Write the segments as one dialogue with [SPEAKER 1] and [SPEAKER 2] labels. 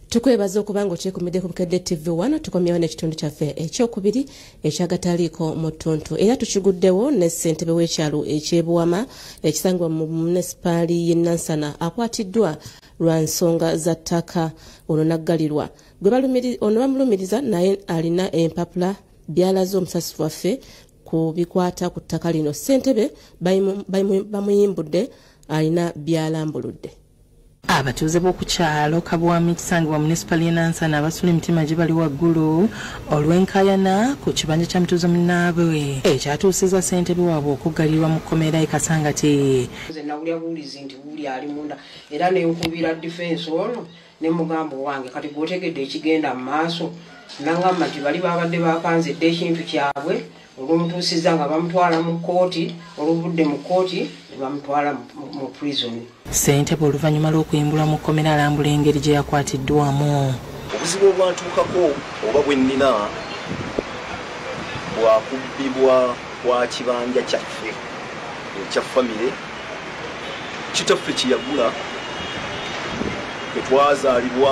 [SPEAKER 1] Tukwebaza okubanga okyekuumidde ku Bukedde TV 1 tukomyewo n'ekitundu kyaffe ekyokubiri ekyagataliiko mu ttuntu era tukiguddewo ne ssentebe w'ekyalo eky'ebuwama ekisangibwa mu munisipaali y'e Nansana akwatiddwa lwa nsonga za ttaka ono naggalirwa ono bamulumiriza naye alina empapula byalaze omusasi waffe ku bikwata ku ttaka lino. Ssentebe bamuyimbudde alina byalambuludde. Abatuuze b'oku kyalo Kabwami kisangibwa munisipaali y'e Nansana abasula emitima gye bali waggulu olw'enkaayana ku kibanja kya mutuuze munnaabwe ekyatuusizza ssentebe waabwe okuggalirwa mu kkomera Kasangati.
[SPEAKER 2] Nze nawulira buulizi nti wuli ali munda era ne nkubira defense ono ne mugamba wange kati gw'otegedde ekigenda mu maaso nangamba nti bali babadde bapanzedde ekintu kyabwe olw'omutuusizza nga bamutwala mu kkooti olw'obudde mu kkooti ne bamutwala mu prison.
[SPEAKER 1] Ssentebe oluvannyuma lw'okuyimbulwa mu kkomera alambula engeri gye yakwatiddwamu.
[SPEAKER 3] Obuzibu obwantuukako oba bwe nnina bwakubbibwa kwa kibanja kyaffe ekya famire kitaffe kye yagula kwe twazaalibwa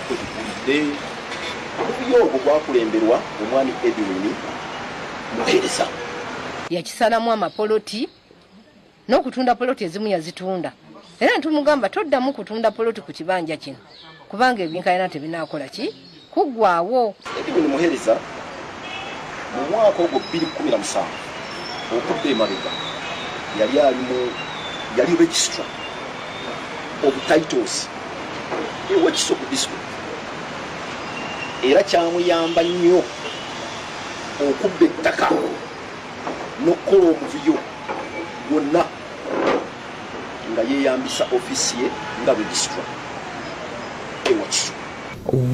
[SPEAKER 3] kwe tukulidde. Obuvuyo obwo bwakulemberwa omwami Edwin Muheereza.
[SPEAKER 4] Yakisalamu amapoloti n'okutunda poloti ezimu yazitunda. Era ntumugamba toddamu kutunda poloti ku kibanja kino kubanga ebinkaayana tebinaakola ki kuggwaawo.
[SPEAKER 3] Edwin Muheereza mu mwaka ogwo 2017 okudda emabega yali registrar of titles ewakiso ku district era kyamuyamba nnyo okubba ettaka n'okukola omuvuyo gwonna nga yeeyambisa ofiisi ye nga registrar ewakiso.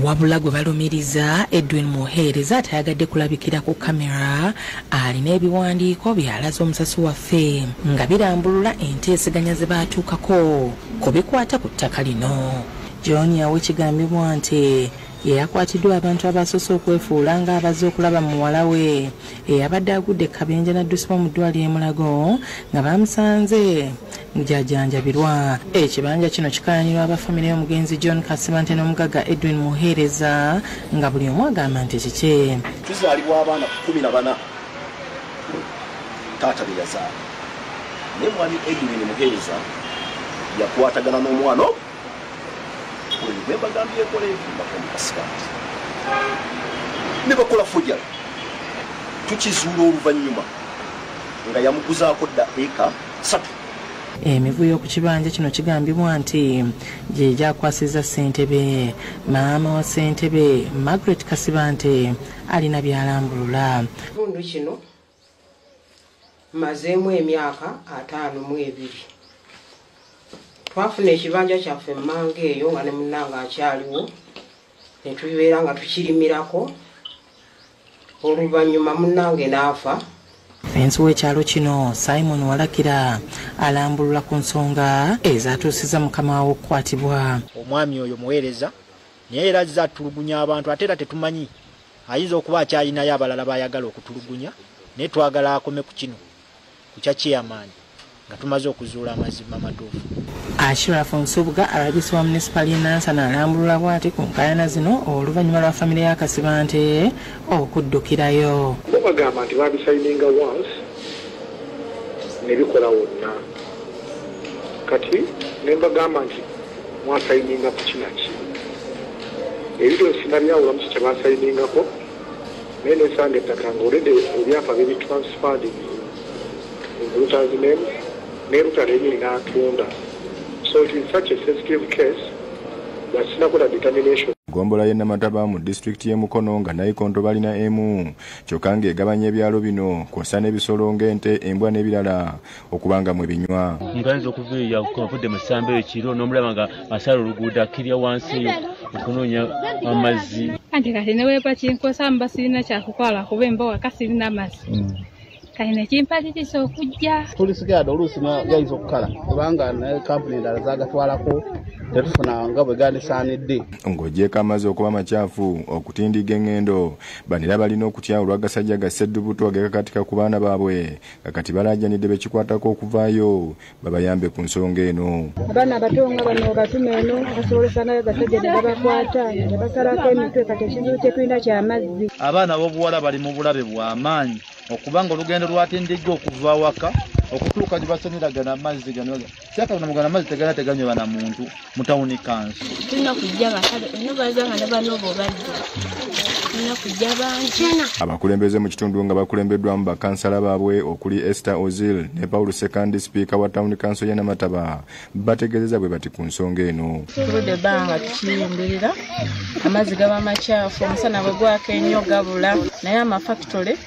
[SPEAKER 1] Wabula Gwebalumiriza Edwin Muheereza atayagadde kulabikira ku kamera alina ebiwandiiko byalaze omusasi waffe nga birambulula enteeseganya ze baatuukako ku bikwata ku ttaka lino. John yawe kigambibwa nti yakwatiddwa abantu abasoose okwefuula nga abazze okulaba muwala we eyabadde agudde kabenja n'addusibwa mu ddwaliro e Mulago nga bamusanze jajjanjabirwa. Ekibanja kino kikayanirwa abafamire y'omugenzi John Kasibante n'omugaga Edwin Muheereza nga buli omu agamba nti kike.
[SPEAKER 3] Tuzaalibwa abaana 14 taata be yazaala naye mwami Edwin Muheereza yakwatagana n'omwana we bagambye ekola ebimba ku Kasibante ne bakola fujja tukizuula oluvannyuma nga yamuguzaako dda eka 3.
[SPEAKER 1] Emivuyo ku kibanja kino kigambibwa nti gye gyakwasizza ssentebe. Maama wa ssentebe Margaret Kasibante alina byalambulula.
[SPEAKER 2] Ekitundu kino mazeemu emyaka 52. Twafuna ekibanja kyaffe mmanga eyo nga ne munnanga akyaliwo ne tubeera nga tukirimirako oluvannyuma munnange n'afa.
[SPEAKER 1] Fensi w'ekyalo kino Simon Walakira alambulula ku nsonga ezaatuusizza mukama we okukwatibwa.
[SPEAKER 5] Omwami oyo Muheereza naye era azza atulugunya abantu ate era tetumanyi ayinza okuba akyalinayo abalala bayagala okutulugunya naye twagala akome ku kino ku kya chairman nga tumaze okuzuula amazima matuufu.
[SPEAKER 1] Ashirafu Nsubuga alagisi wa munisipaali y'e Nansana alambulula bw'ati ku nkaayana zino oluvannyuma lwa famire ya Kasibante okuddukirayo.
[SPEAKER 6] Bagamba nti babisayininga once ne bikola wonna kati ne mbagamba nti mwasayininga ku kinaki ebiro sina byawula mu kye basayiningako naye nesanga ettaka nga olede ebyapa bibitransferred ruta's name ne ruta lenyini n'atunda. So it is such a sensitive case that sinakola determination.
[SPEAKER 7] Gombola y'e Namataba mu district y'e Mukono nga Nayikondo balina emu kyokka ng'egabanya ebyalo bino kw'ossa n'ebisolo ng'ente, embwa n'ebirala okubanga mwe binywa.
[SPEAKER 8] Nganza okuviira konfudde mu ssamba ekiro n'omulaba nga asala oluguudo akkirya wansi okunoonya amazzi.
[SPEAKER 9] Anti kati ne weepa kinkosa mba sirina kyakukola kuba emba waka sirina mazzi. Kayina kimpatiriza okujja.
[SPEAKER 10] Tulisigadde oluusi gayinza okukala kubanga kampuni endala zagatwalako tetufuna nga bwe gandisaanidde.
[SPEAKER 7] Ng'ogyeko amazzi okuba makyafu okutindiga engendo banira balina okutya olw'agasajja ga sseddubuto agekakatika ku baana baabwe nga kati balaajanidde bekikwatako okuvaayo babayambe ku nsonga eno.
[SPEAKER 11] Abaana abato nga bano batume eno basobozesa nayo agasajja ne babakwata ne basalako emitwe kati ekizibu kye tulina ky'amazzi.
[SPEAKER 12] Abaana b'obuwala bali mu bulabe bw'amaanyi okubanga olugendo lwatindijja okuva waka okutuuka gye basoniragana amazzi gano siakanamugana amazzi teganywa na muntu mu tawuni kansi.
[SPEAKER 13] Tulina kujja bakale eno bazanga ne bano bobadde tulina kujja bangi.
[SPEAKER 7] Abakulembeze mu kitundu nga bakulembeddwamu bakansala baabwe okuli Esther Ozil ne Paul Second Speaker wa Town Council ya Namataba bategeezeza bwe bati ku nsonga eno.
[SPEAKER 14] Tuludde banga tukiyingirira amazzi gaba makyafu omusana bwe gwaka ennyo gabula naye amafactory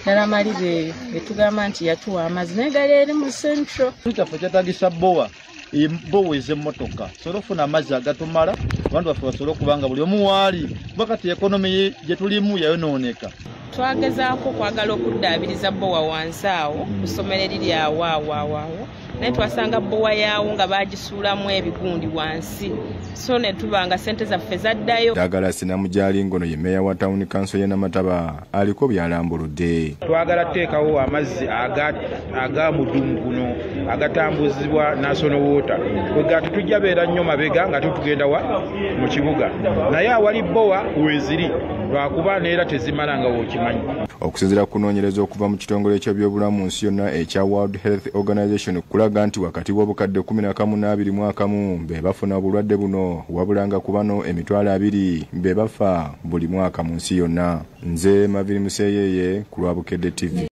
[SPEAKER 14] nalamalire etugamba nti yatuwa amazzi naye gali eri mu Central.
[SPEAKER 12] Kyaffe kyetagisa bowa ez'emmotoka sobola okufuna amazzi agatumala abantu baffe basobole okubanga buli omu waali bakati ekonomi gye tulimu yayonooneka.
[SPEAKER 14] Twagezaako kwagala okuddaabiriza bowa wansi awo ku ssomero eriri awo naye twasanga bowa yaawo nga bagisuulamu ebigundi wansi so ne tubanga ssente zaffe zaddayo.
[SPEAKER 7] Dagala Sinamujali ngono ye meeya wa Town Council ya Namataba aliko byalambuludde.
[SPEAKER 15] Twagala teekawo amazzi aga mudumu guno agatambuzibwa National Water kwega tetujja beera nnyo mabega nga tutugenda mu kibuga naye awali bowa weziri lwakuba neera tezimala nga wokimanyi.
[SPEAKER 7] Okusinziira ku kunoonyereza okuva mu kitongole ky'ebyobulamu nsi yonna ekya World Health Organization kulaga nti wakati w'obukadde 11 na 21 be bafuna obulwadde buno wabulanga ku bano emitwalo 2 be bafa buli mwaka mu nsi yonna. Nze Maviri Museyeye ku lwa Bukedde TV.